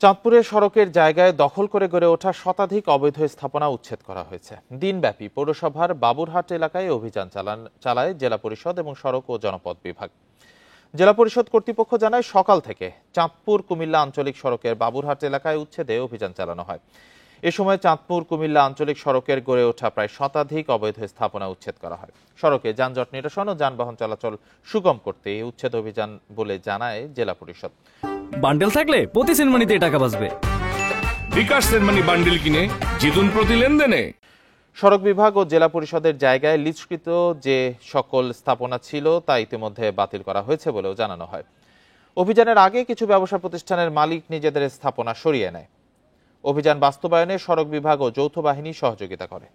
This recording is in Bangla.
চাঁদপুরের সড়কের জায়গায় দখল করে গড়ে ওঠা শতাধিক অবৈধ স্থাপনা উচ্ছেদ করা হয়েছে। দিনব্যাপী পৌরসভার বাবুরহাট এলাকায় অভিযান চালায় জেলা পরিষদ এবং সড়ক ও জনপথ বিভাগ। জেলা পরিষদ কর্তৃপক্ষ জানায়, সকাল থেকে চাঁদপুর কুমিল্লা আঞ্চলিক সড়কের বাবুরহাট এলাকায় উচ্ছেদে অভিযান চালানো হয়। এ সময় চাঁদপুর কুমিল্লা আঞ্চলিক সড়কের গড়ে ওঠা প্রায় শতাধিক অবৈধ স্থাপনা উচ্ছেদ করা হয়। সড়কে যানজট নিরসন ও যানবাহন চলাচল সুগম করতে এই উচ্ছেদ অভিযান বলে জানায় জেলা পরিষদ। বান্ডেল থাকলে প্রতি সেনমানিতে টাকা বাঁচবে। বিকাশ সেনমানি বান্ডেল কিনে জিতুন প্রতি লেনদেনে। সড়ক বিভাগ ও জেলা পরিষদের জায়গায় লিজকৃত যে সকল স্থাপনা ছিল তা ইতিমধ্যে বাতিল করা হয়েছে বলেও জানানো হয়। অভিযানের আগে কিছু ব্যবসা প্রতিষ্ঠানের মালিক নিজেদের স্থাপনা সরিয়ে নেয়। অভিযান বাস্তবায়নে সড়ক বিভাগ ও যৌথ বাহিনী সহযোগিতা করে।